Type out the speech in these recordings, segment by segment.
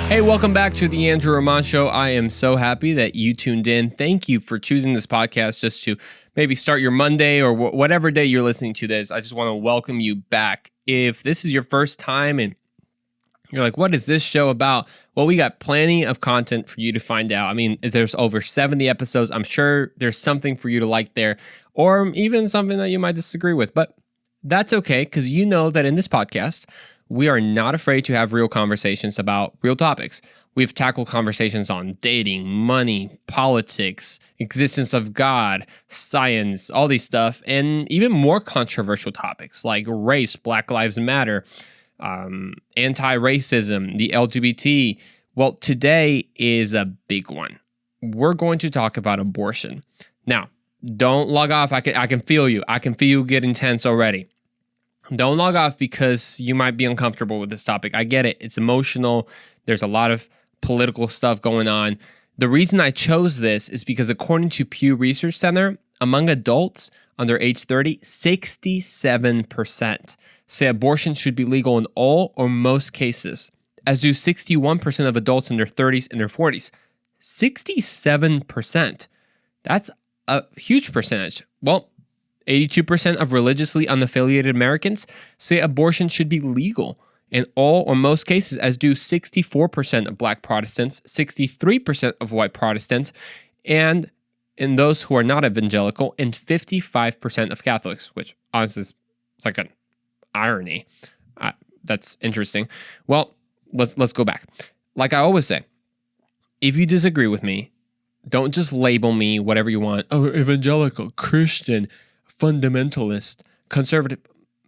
Hey, welcome back to the Andrew Ramon Show. I am so happy that you tuned in. Thank you for choosing this podcast just to maybe start your Monday or whatever day you're listening to this. I just want to welcome you back. If this is your first time and you're like, what is this show about? Well, we got plenty of content for you to find out. I mean, there's over 70 episodes. I'm sure there's something for you to like there, or even something that you might disagree with. But that's okay, because you know that in this podcast, we are not afraid to have real conversations about real topics. We've tackled conversations on dating, money, politics, existence of God, science, all these stuff, and even more controversial topics like race, Black Lives Matter, anti-racism, the LGBT. Well, today is a big one. We're going to talk about abortion. Now, don't log off. I can feel you. I can feel you getting tense already. Don't log off because you might be uncomfortable with this topic. I get it. It's emotional. There's a lot of political stuff going on. The reason I chose this is because according to Pew Research Center, among adults under age 30, 67% say abortion should be legal in all or most cases, as do 61% of adults in their 30s and their 40s. 67%. That's a huge percentage. Well, 82% of religiously unaffiliated Americans say abortion should be legal in all or most cases, as do 64% of Black Protestants, 63% of white Protestants, and in those who are not evangelical, and 55% of Catholics, which honestly is like an irony. That's interesting. Well, let's go back. Like I always say, if you disagree with me, don't just label me whatever you want. Oh, evangelical, Christian, fundamentalist, conservative.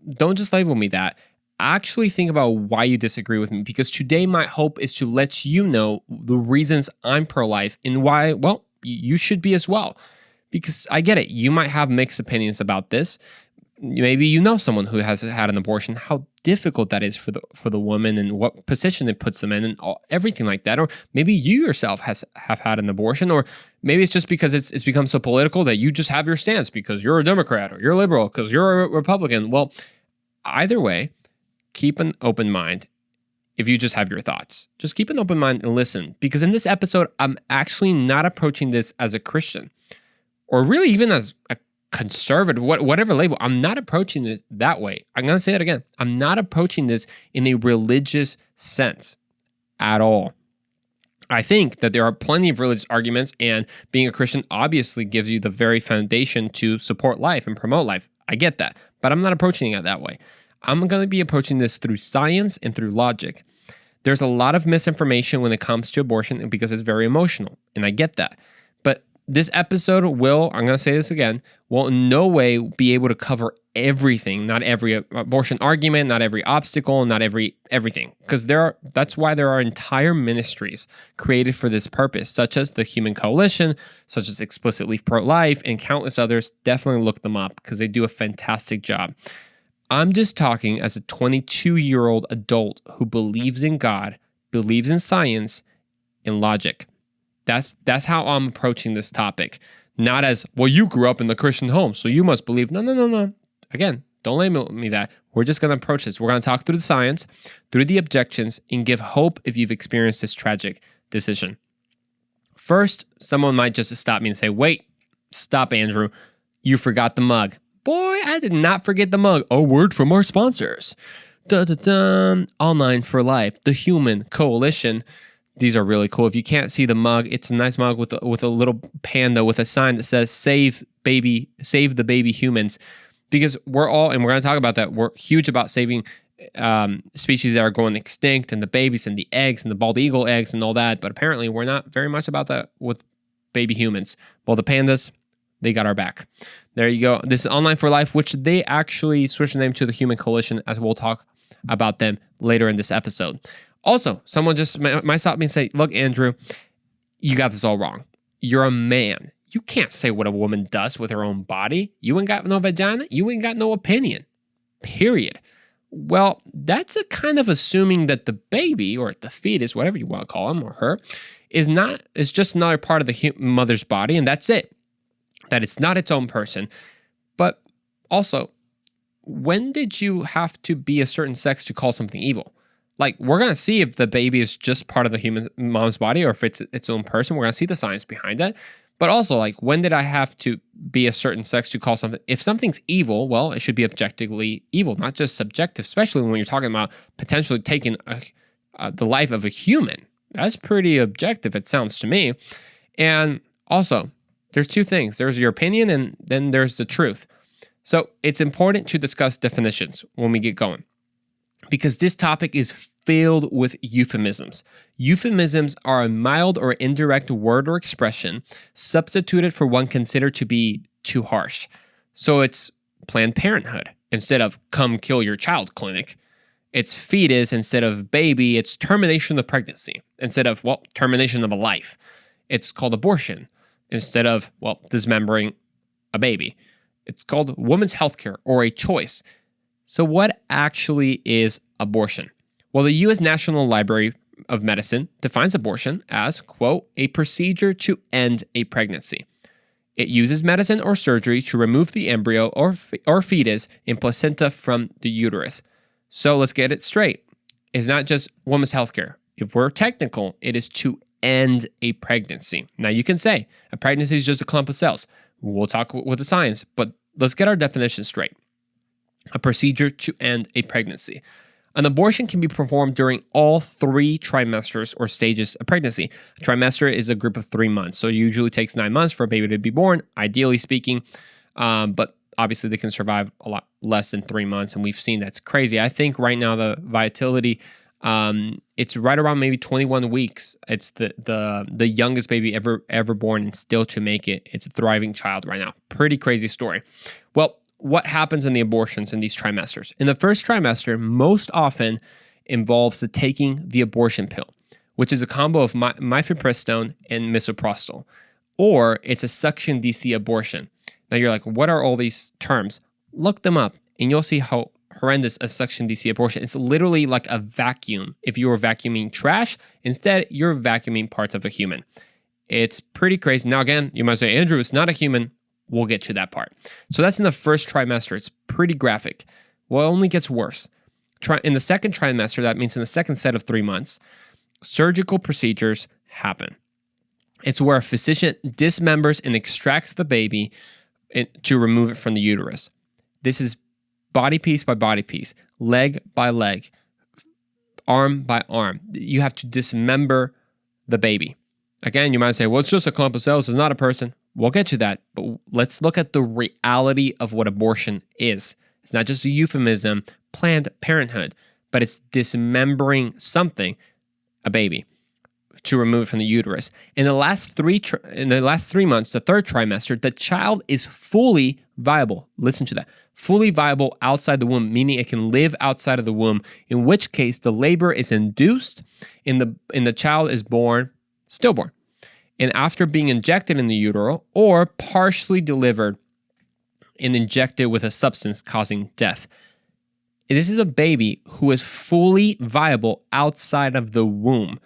Don't just label me that. Actually think about why you disagree with me, because today my hope is to let you know the reasons I'm pro-life and why, well, you should be as well. Because I get it. You might have mixed opinions about this. Maybe you know someone who has had an abortion, how difficult that is for the woman and what position it puts them in and everything like that. Or maybe you yourself have had an abortion, or maybe it's just because it's become so political that you just have your stance because you're a Democrat or you're a liberal because you're a Republican. Well, either way, keep an open mind. If you just have your thoughts, just keep an open mind and listen, because in this episode, I'm actually not approaching this as a Christian or really even as a conservative, whatever label. I'm not approaching this that way. I'm going to say it again. I'm not approaching this in a religious sense at all. I think that there are plenty of religious arguments, and being a Christian obviously gives you the very foundation to support life and promote life. I get that, but I'm not approaching it that way. I'm going to be approaching this through science and through logic. There's a lot of misinformation when it comes to abortion because it's very emotional, and I get that. But this episode will, I'm going to say this again, will in no way be able to cover everything, not every abortion argument, not every obstacle, not everything. Because that's why there are entire ministries created for this purpose, such as the Human Coalition, such as Explicitly Pro-Life, and countless others. Definitely look them up because they do a fantastic job. I'm just talking as a 22-year-old adult who believes in God, believes in science, and logic. That's how I'm approaching this topic. Not as, well, you grew up in the Christian home, so you must believe. No. Again, don't label me that. We're just going to approach this. We're going to talk through the science, through the objections, and give hope if you've experienced this tragic decision. First, someone might just stop me and say, wait, stop, Andrew. You forgot the mug. Boy, I did not forget the mug. A word from our sponsors. All Nine for Life, the Human Coalition. These are really cool. If you can't see the mug, it's a nice mug with a little panda with a sign that says save the baby humans. Because we're going to talk about that. We're huge about saving species that are going extinct, and the babies and the eggs and the bald eagle eggs and all that. But apparently we're not very much about that with baby humans. Well, the pandas, they got our back. There you go. This is Online for Life, which they actually switched the name to the Human Coalition, as we'll talk about them later in this episode. Also, someone just might stop me and say, look, Andrew, you got this all wrong. You're a man. You can't say what a woman does with her own body. You ain't got no vagina. You ain't got no opinion. Period. Well, that's a kind of assuming that the baby or the fetus, whatever you want to call him or her, is just another part of the mother's body, and that's it. That it's not its own person. But also, when did you have to be a certain sex to call something evil? Like, we're going to see if the baby is just part of the human mom's body or if it's its own person. We're going to see the science behind that. But also, like, when did I have to be a certain sex to call something? If something's evil, well, it should be objectively evil, not just subjective, especially when you're talking about potentially taking the life of a human. That's pretty objective, it sounds to me. And also, there's two things. There's your opinion and then there's the truth. So it's important to discuss definitions when we get going, because this topic is filled with euphemisms. Euphemisms are a mild or indirect word or expression substituted for one considered to be too harsh. So it's Planned Parenthood instead of come kill your child clinic. It's fetus instead of baby. It's termination of pregnancy instead of, well, termination of a life. It's called abortion instead of, well, dismembering a baby. It's called women's healthcare or a choice. So what actually is abortion? Well, the U.S. National Library of Medicine defines abortion as, quote, a procedure to end a pregnancy. It uses medicine or surgery to remove the embryo or fetus and placenta from the uterus. So let's get it straight. It's not just women's healthcare. If we're technical, it is to end a pregnancy. Now, you can say a pregnancy is just a clump of cells. We'll talk with the science, but let's get our definition straight. A procedure to end a pregnancy. An abortion can be performed during all 3 trimesters or stages of pregnancy. A trimester is a group of 3 months, so it usually takes 9 months for a baby to be born, ideally speaking, but obviously they can survive a lot less than 3 months, and we've seen that's crazy. I think right now the viability, it's right around maybe 21 weeks. It's the youngest baby ever born, and still to make it. It's a thriving child right now. Pretty crazy story. Well, what happens in the abortions in these trimesters? In the first trimester, most often involves the taking the abortion pill, which is a combo of MIFEPRISTONE and MISOPROSTOL, or it's a suction DC abortion. Now you're like, what are all these terms? Look them up and you'll see how horrendous a suction DC abortion. It's literally like a vacuum. If you were vacuuming trash, instead you're vacuuming parts of a human. It's pretty crazy. Now again, you might say, Andrew, it's not a human. We'll get to that part. So that's in the first trimester. It's pretty graphic. Well, it only gets worse. In the second trimester, that means in the second set of 3 months, surgical procedures happen. It's where a physician dismembers and extracts the baby to remove it from the uterus. This is body piece by body piece, leg by leg, arm by arm. You have to dismember the baby. Again, you might say, well, it's just a clump of cells. It's not a person. We'll get to that, but let's look at the reality of what abortion is. It's not just a euphemism, Planned Parenthood, but it's dismembering something, a baby, to remove it from the uterus. In the last 3 months, the third trimester, the child is fully viable. Listen to that. Fully viable outside the womb, meaning it can live outside of the womb, in which case the labor is induced and the child is born stillborn. And after being injected in the utero or partially delivered and injected with a substance causing death. This is a baby who is fully viable outside of the womb.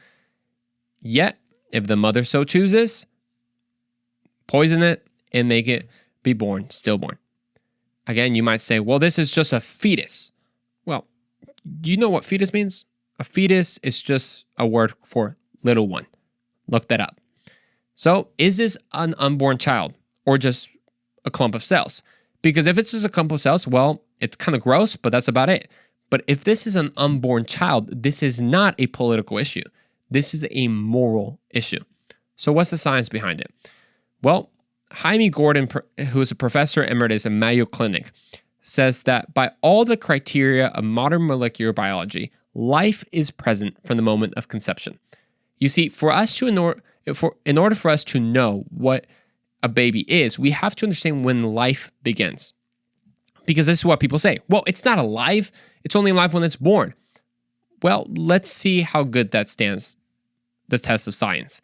Yet, if the mother so chooses, poison it and make it be born stillborn. Again, you might say, well, this is just a fetus. Well, do you know what fetus means? A fetus is just a word for little one. Look that up. So is this an unborn child or just a clump of cells? Because if it's just a clump of cells, well, it's kind of gross, but that's about it. But if this is an unborn child, this is not a political issue. This is a moral issue. So what's the science behind it? Well, Jaime Gordon, who is a professor emeritus at Mayo Clinic, says that by all the criteria of modern molecular biology, life is present from the moment of conception. You see, in order for us to know what a baby is, we have to understand when life begins. Because this is what people say. Well, it's not alive. It's only alive when it's born. Well, let's see how good that stands the test of science.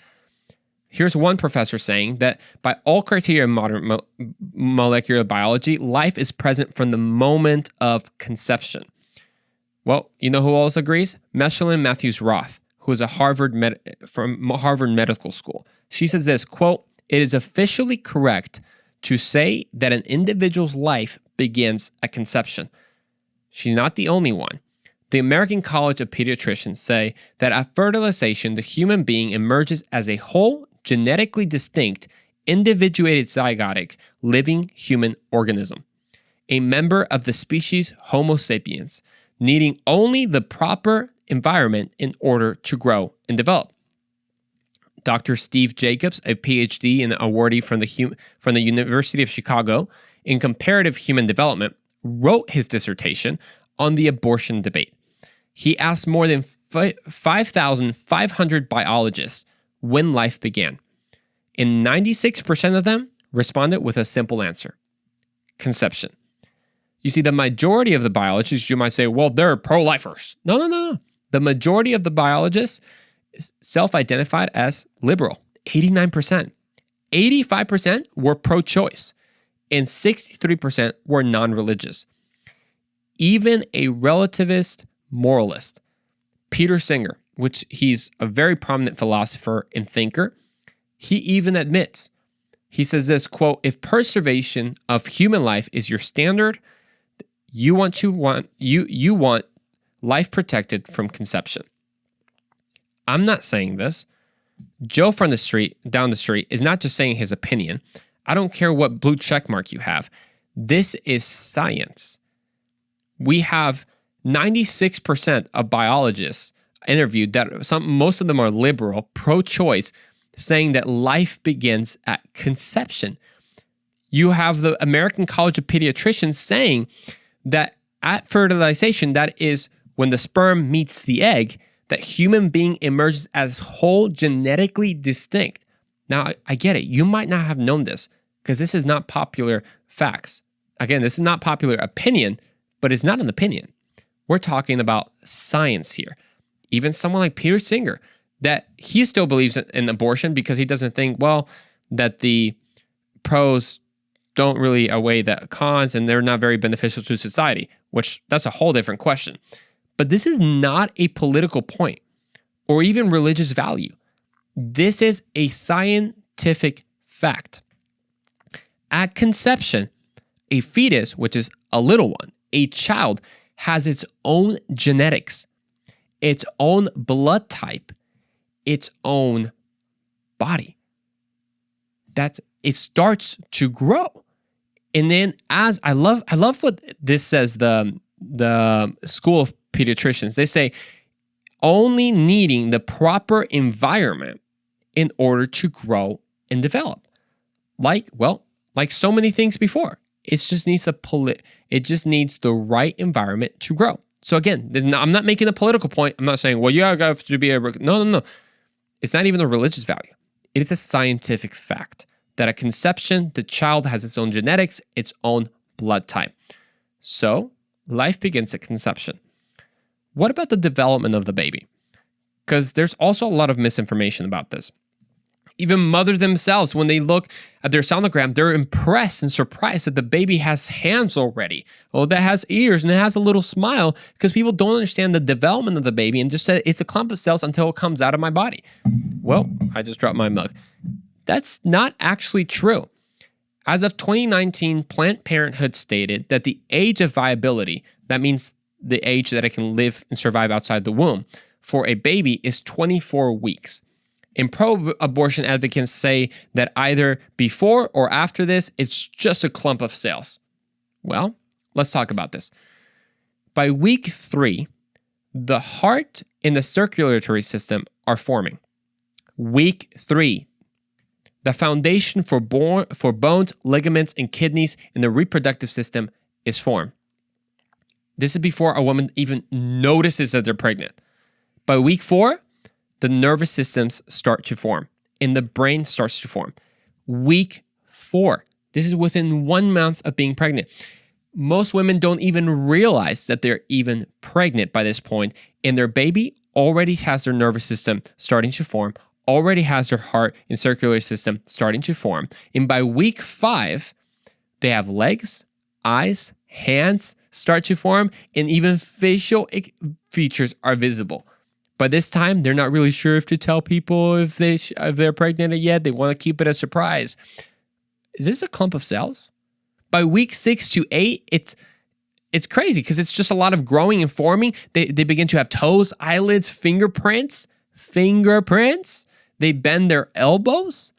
Here's one professor saying that by all criteria of modern molecular biology, life is present from the moment of conception. Well, you know who else agrees? Mechelin Matthews Roth, who is from Harvard Medical School. She says this, quote, "It is officially correct to say that an individual's life begins at conception." She's not the only one. The American College of Pediatricians say that at fertilization, the human being emerges as a whole, genetically distinct, individuated zygotic, living human organism, a member of the species Homo sapiens, needing only the proper environment in order to grow and develop. Dr. Steve Jacobs, a PhD and awardee from the University of Chicago in comparative human development, wrote his dissertation on the abortion debate. He asked more than 5,500 biologists when life began, and 96% of them responded with a simple answer: conception. You see, the majority of the biologists, you might say, well, they're pro-lifers. No. The majority of the biologists self-identified as liberal, 89%. 85% were pro-choice, and 63% were non-religious. Even a relativist moralist, Peter Singer, which he's a very prominent philosopher and thinker, he even admits, he says this, quote, if preservation of human life is your standard, you want life protected from conception. I'm not saying this. Joe from down the street is not just saying his opinion. I don't care what blue check mark you have. This is science. We have 96% of biologists interviewed that most of them are liberal, pro-choice, saying that life begins at conception. You have the American College of Pediatricians saying that at fertilization, that is when the sperm meets the egg, that human being emerges as whole, genetically distinct. Now, I get it. You might not have known this because this is not popular facts. Again, this is not popular opinion, but it's not an opinion. We're talking about science here. Even someone like Peter Singer, that he still believes in abortion because he doesn't think, well, that the pros don't really outweigh the cons and they're not very beneficial to society, which that's a whole different question. But this is not a political point or even religious value. This is a scientific fact. At conception, a fetus, which is a little one, a child, has its own genetics, its own blood type, its own body. It starts to grow. And then as I love what this says, the School of Pediatricians, they say only needing the proper environment in order to grow and develop. Like so many things before. It just needs the right environment to grow. So again, I'm not making a political point. I'm not saying, well, you have to be able. No. It's not even a religious value. It is a scientific fact that at conception, the child has its own genetics, its own blood type. So life begins at conception. What about the development of the baby? Because there's also a lot of misinformation about this. Even mothers themselves, when they look at their sonogram, they're impressed and surprised that the baby has hands already. Oh, that has ears and it has a little smile, because people don't understand the development of the baby and just said it's a clump of cells until it comes out of my body. Well, I just dropped my mug. That's not actually true. As of 2019, Planned Parenthood stated that the age of viability, that means the age that it can live and survive outside the womb, for a baby is 24 weeks. And pro-abortion advocates say that either before or after this, it's just a clump of cells. Well, let's talk about this. By week 3, the heart and the circulatory system are forming. Week 3, the foundation for bones, ligaments, and kidneys in the reproductive system is formed. This is before a woman even notices that they're pregnant. By week 4, the nervous systems start to form and the brain starts to form. Week 4. This is within 1 month of being pregnant. Most women don't even realize that they're even pregnant by this point, and their baby already has their nervous system starting to form, already has their heart and circulatory system starting to form. And by week 5, they have legs, eyes, hands start to form, and even facial features are visible. By this time, they're not really sure if to tell people if they're pregnant yet. They want to keep it a surprise. Is this a clump of cells? By week 6 to 8, it's crazy because it's just a lot of growing and forming. They begin to have toes, eyelids, fingerprints. They bend their elbows.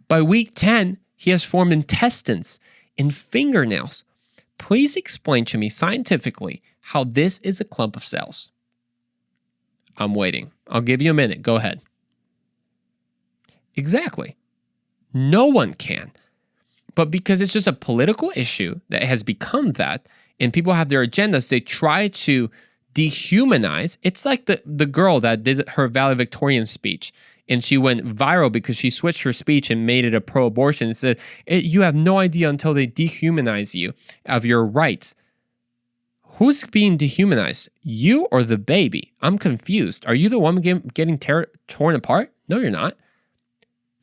By week 10, he has formed intestines and fingernails. Please explain to me scientifically how this is a clump of cells. I'm waiting. I'll give you a minute. Go ahead. Exactly. No one can. But because it's just a political issue that has become that, and people have their agendas, they try to dehumanize. It's like the girl that did her valedictorian speech, and she went viral because she switched her speech and made it a pro-abortion and said, you have no idea until they dehumanize you of your rights. Who's being dehumanized? You or the baby? I'm confused. Are you the one getting torn apart? No, you're not.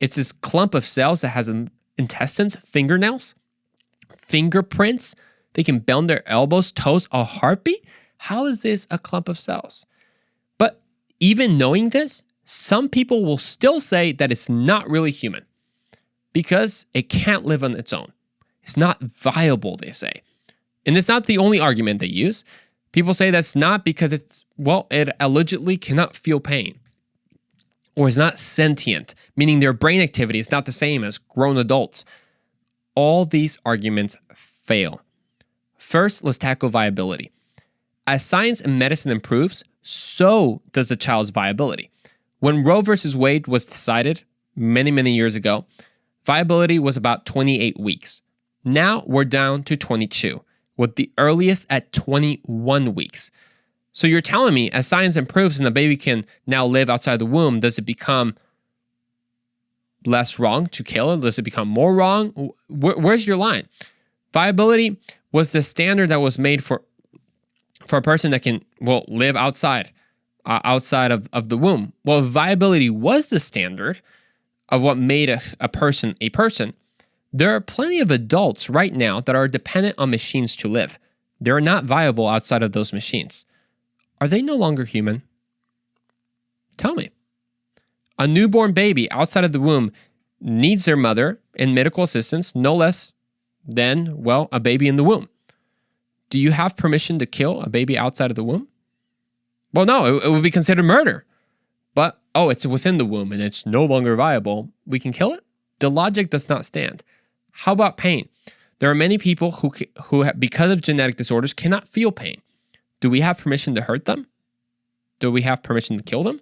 It's this clump of cells that has intestines, fingernails, fingerprints. They can bend their elbows, toes, a heartbeat. How is this a clump of cells? But even knowing this, some people will still say that it's not really human because it can't live on its own. It's not viable, they say. And it's not the only argument they use. People say that's not because it allegedly cannot feel pain or is not sentient, meaning their brain activity is not the same as grown adults. All these arguments fail. First, let's tackle viability. As science and medicine improves, so does the child's viability. When Roe versus Wade was decided many, many years ago, viability was about 28 weeks. Now we're down to 22, with the earliest at 21 weeks. So you're telling me as science improves and the baby can now live outside the womb, does it become less wrong to kill it? Does it become more wrong? Where's your line? Viability was the standard that was made for a person that can, live outside of the womb. Well, if viability was the standard of what made a person a person, there are plenty of adults right now that are dependent on machines to live. They're not viable outside of those machines. Are they no longer human? Tell me. A newborn baby outside of the womb needs their mother and medical assistance no less than, a baby in the womb. Do you have permission to kill a baby outside of the womb? Well, no, it would be considered murder. But, it's within the womb and it's no longer viable. We can kill it? The logic does not stand. How about pain? There are many people who because of genetic disorders, cannot feel pain. Do we have permission to hurt them? Do we have permission to kill them?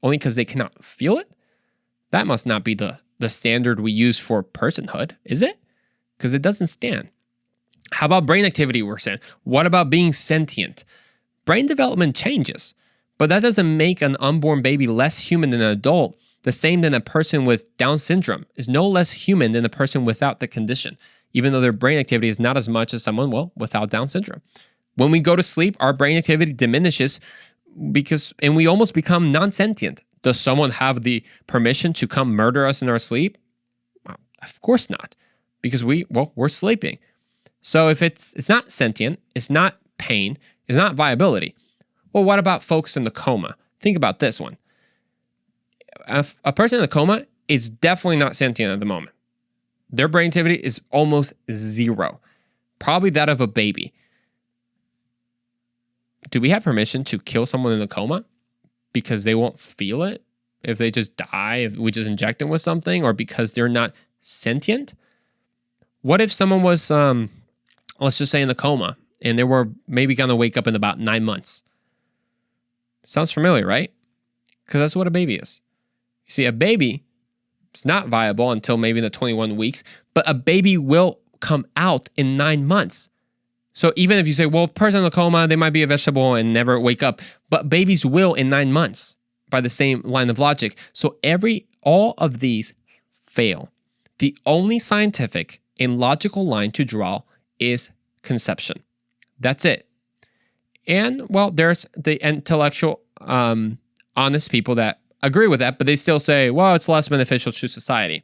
Only because they cannot feel it? That must not be the standard we use for personhood, is it? Because it doesn't stand. How about brain activity we're saying? What about being sentient? Brain development changes, but that doesn't make an unborn baby less human than an adult. The same than a person with Down syndrome is no less human than a person without the condition, even though their brain activity is not as much as someone, without Down syndrome. When we go to sleep, our brain activity diminishes and we almost become non-sentient. Does someone have the permission to come murder us in our sleep? Well, of course not, because we're sleeping. So if it's not sentient, it's not pain, it's not viability. Well, what about folks in the coma? Think about this one. A person in a coma is definitely not sentient at the moment. Their brain activity is almost zero, probably that of a baby. Do we have permission to kill someone in a coma because they won't feel it? If they just die, if we just inject them with something, or because they're not sentient? What if someone was, let's just say in a coma, and they were maybe going to wake up in about 9 months? Sounds familiar, right? Because that's what a baby is. You see, a baby is not viable until maybe in the 21 weeks, but a baby will come out in 9 months. So even if you say, a person in a coma, they might be a vegetable and never wake up, but babies will in 9 months by the same line of logic. So all of these fail. The only scientific and logical line to draw is conception. That's it. And, there's the intellectual, honest people that agree with that, but they still say, it's less beneficial to society.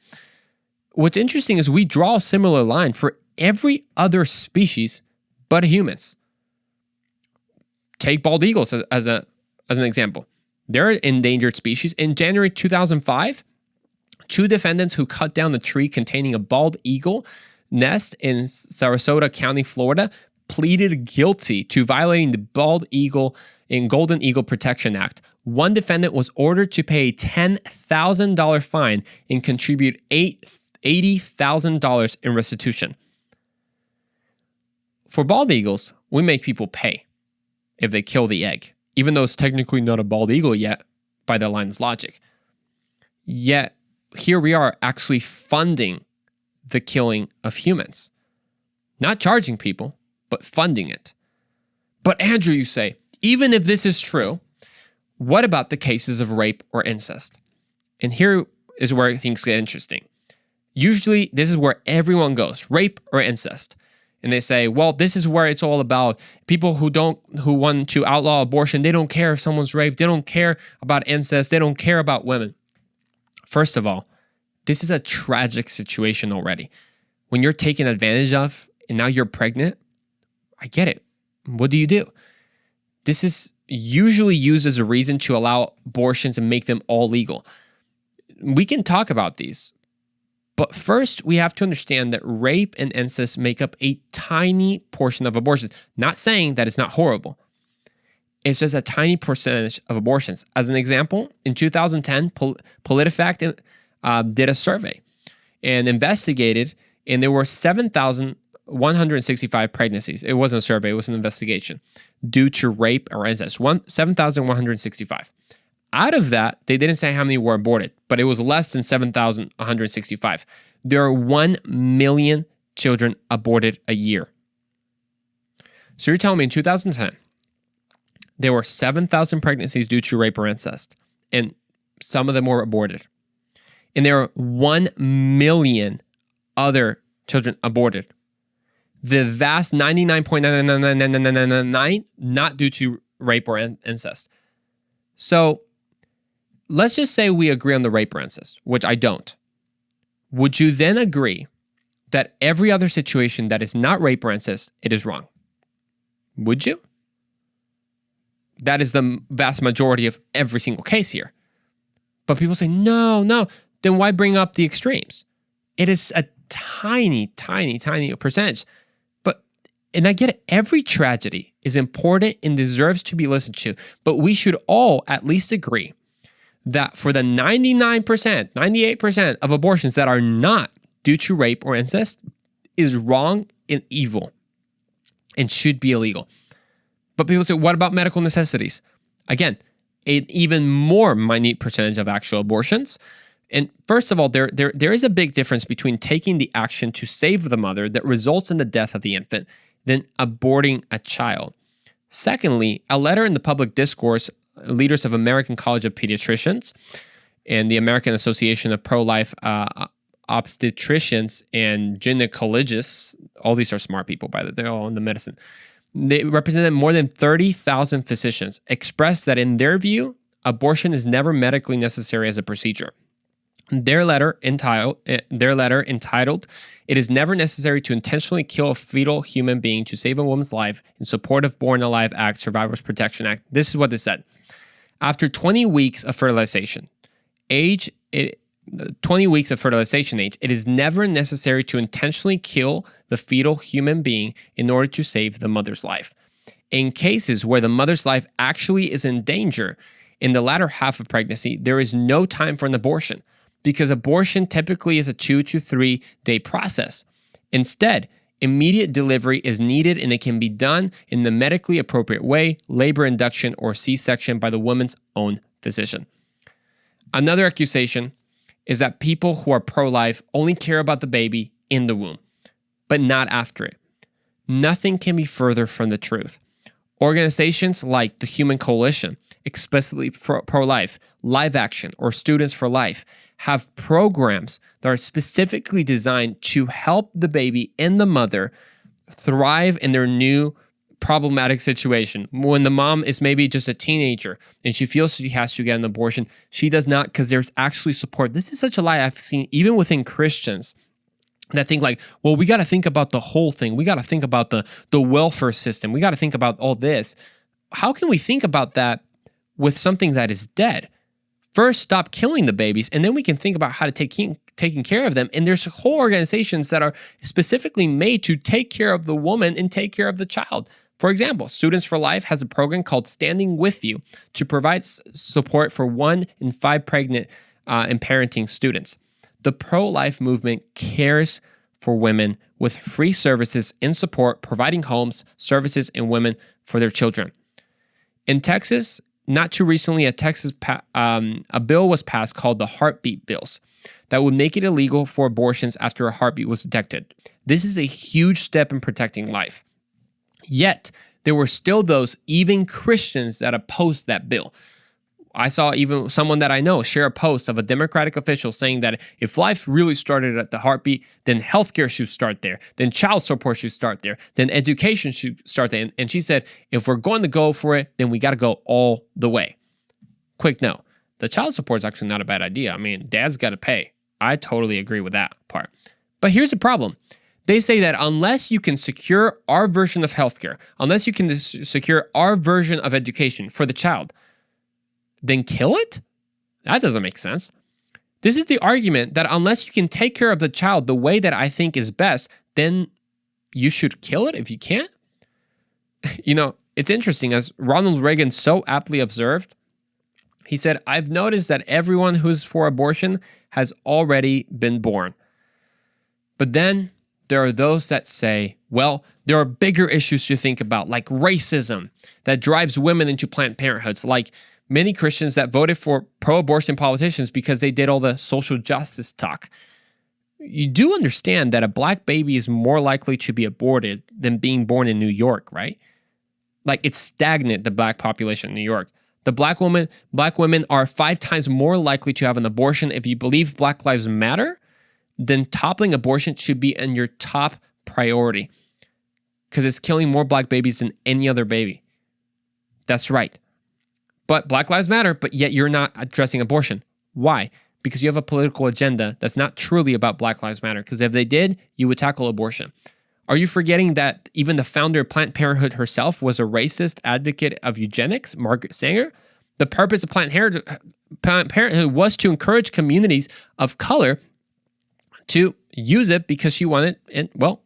What's interesting is we draw a similar line for every other species but humans. Take bald eagles as an example. They're an endangered species. In January 2005, 2 defendants who cut down the tree containing a bald eagle nest in Sarasota County, Florida, pleaded guilty to violating the Bald Eagle and Golden Eagle Protection Act. One defendant was ordered to pay a $10,000 fine and contribute $80,000 in restitution. For bald eagles, we make people pay if they kill the egg, even though it's technically not a bald eagle yet by the line of logic. Yet, here we are actually funding the killing of humans. Not charging people, but funding it. But Andrew, you say, even if this is true, what about the cases of rape or incest? And here is where things get interesting. Usually, this is where everyone goes, rape or incest. And they say, well, this is where it's all about. People who want to outlaw abortion, they don't care if someone's raped. They don't care about incest. They don't care about women. First of all, this is a tragic situation already. When you're taken advantage of and now you're pregnant, I get it. What do you do? This is usually used as a reason to allow abortions and make them all legal. We can talk about these. But first, we have to understand that rape and incest make up a tiny portion of abortions. Not saying that it's not horrible. It's just a tiny percentage of abortions. As an example, in 2010, PolitiFact did a survey and investigated, and there were 7,165 pregnancies. It wasn't a survey, it was an investigation due to rape or incest. 7,165. Out of that, they didn't say how many were aborted, but it was less than 7,165. There are 1 million children aborted a year. So you're telling me in 2010, there were 7,000 pregnancies due to rape or incest, and some of them were aborted. And there are 1 million other children aborted. The vast 99.99999 not due to rape or incest. So let's just say we agree on the rape or incest, which I don't. Would you then agree that every other situation that is not rape or incest, it is wrong? Would you? That is the vast majority of every single case here. But people say, no, then why bring up the extremes? It is a tiny, tiny, tiny percentage. And I get it, every tragedy is important and deserves to be listened to, but we should all at least agree that for the 99%, 98% of abortions that are not due to rape or incest is wrong and evil and should be illegal. But people say, what about medical necessities? Again, an even more minute percentage of actual abortions. And first of all, there is a big difference between taking the action to save the mother that results in the death of the infant than aborting a child. Secondly, a letter in the public discourse, leaders of American College of Pediatricians and the American Association of Pro-Life Obstetricians and Gynecologists, all these are smart people, by the way, they're all in the medicine. They represented more than 30,000 physicians, expressed that in their view, abortion is never medically necessary as a procedure. Their letter entitled, "It is never necessary to intentionally kill a fetal human being to save a woman's life in support of Born Alive Act, Survivors Protection Act." This is what they said. After 20 weeks of fertilization age, it is never necessary to intentionally kill the fetal human being in order to save the mother's life. In cases where the mother's life actually is in danger in the latter half of pregnancy, there is no time for an abortion, because abortion typically is a 2 to 3 day process. Instead, immediate delivery is needed, and it can be done in the medically appropriate way, labor induction or C-section by the woman's own physician. Another accusation is that people who are pro-life only care about the baby in the womb, but not after it. Nothing can be further from the truth. Organizations like the Human Coalition, explicitly pro-life, Live Action, or Students for Life have programs that are specifically designed to help the baby and the mother thrive in their new problematic situation. When the mom is maybe just a teenager and she feels she has to get an abortion, she does not, because there's actually support. This is such a lie I've seen even within Christians that think like, well, we got to think about the whole thing. We got to think about the welfare system. We got to think about all this. How can we think about that with something that is dead? First, stop killing the babies, and then we can think about how to take taking care of them. And there's whole organizations that are specifically made to take care of the woman and take care of the child. For example, Students for Life has a program called Standing With You to provide support for 1 in 5 pregnant and parenting students. The pro-life movement cares for women with free services and support, providing homes, services, and women for their children. In Texas, not too recently, a bill was passed called the Heartbeat Bills that would make it illegal for abortions after a heartbeat was detected. This is a huge step in protecting life. Yet, there were still those, even Christians, that opposed that bill. I saw even someone that I know share a post of a Democratic official saying that if life really started at the heartbeat, then healthcare should start there, then child support should start there, then education should start there. And she said, if we're going to go for it, then we got to go all the way. Quick note, the child support is actually not a bad idea. I mean, dad's got to pay. I totally agree with that part. But here's the problem. They say that unless you can secure our version of healthcare, unless you can secure our version of education for the child, then kill it? That doesn't make sense. This is the argument that unless you can take care of the child the way that I think is best, then you should kill it if you can't. You know, it's interesting, as Ronald Reagan so aptly observed, he said, I've noticed that everyone who's for abortion has already been born. But then there are those that say, well, there are bigger issues to think about, like racism that drives women into Planned Parenthoods, like many Christians that voted for pro-abortion politicians because they did all the social justice talk. You do understand that a black baby is more likely to be aborted than being born in New York, right? Like, it's stagnant, the black population in New York. The black women are 5 times more likely to have an abortion. If you believe Black Lives Matter, then toppling abortion should be in your top priority because it's killing more black babies than any other baby. That's right. But Black Lives Matter, but yet you're not addressing abortion. Why? Because you have a political agenda that's not truly about Black Lives Matter. Because if they did, you would tackle abortion. Are you forgetting that even the founder of Planned Parenthood herself was a racist advocate of eugenics, Margaret Sanger? The purpose of Planned Parenthood was to encourage communities of color to use it because she wanted,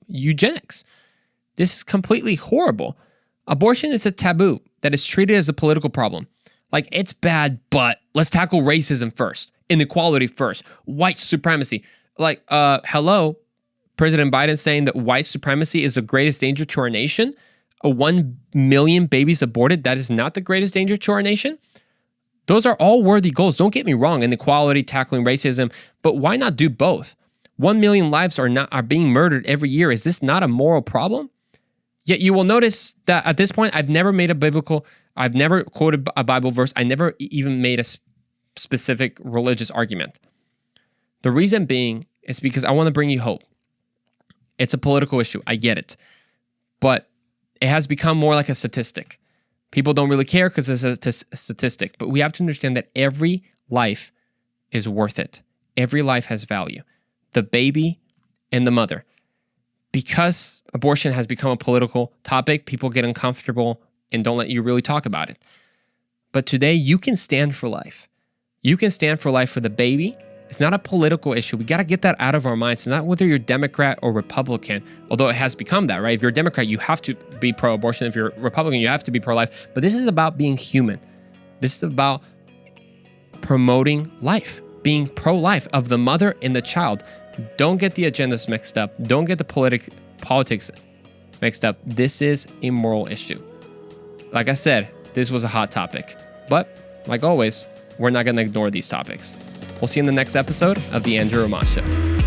eugenics. This is completely horrible. Abortion is a taboo that is treated as a political problem. Like, it's bad, but let's tackle racism first, inequality first, white supremacy. Like, hello, President Biden saying that white supremacy is the greatest danger to our nation. 1 million babies aborted, that is not the greatest danger to our nation. Those are all worthy goals. Don't get me wrong, inequality, tackling racism, but why not do both? 1 million lives are being murdered every year. Is this not a moral problem? Yet you will notice that at this point, I've never quoted a Bible verse. I never even made a specific religious argument. The reason being is because I want to bring you hope. It's a political issue. I get it. But it has become more like a statistic. People don't really care because it's a statistic. But we have to understand that every life is worth it. Every life has value. The baby and the mother. Because abortion has become a political topic, people get uncomfortable and don't let you really talk about it. But today, you can stand for life. You can stand for life for the baby. It's not a political issue. We got to get that out of our minds. It's not whether you're Democrat or Republican, although it has become that, right? If you're a Democrat, you have to be pro-abortion. If you're Republican, you have to be pro-life. But this is about being human. This is about promoting life, being pro-life of the mother and the child. Don't get the agendas mixed up. Don't get the politics mixed up. This is a moral issue. Like I said, this was a hot topic. But, like always, we're not going to ignore these topics. We'll see you in the next episode of The Andrew Romas Show.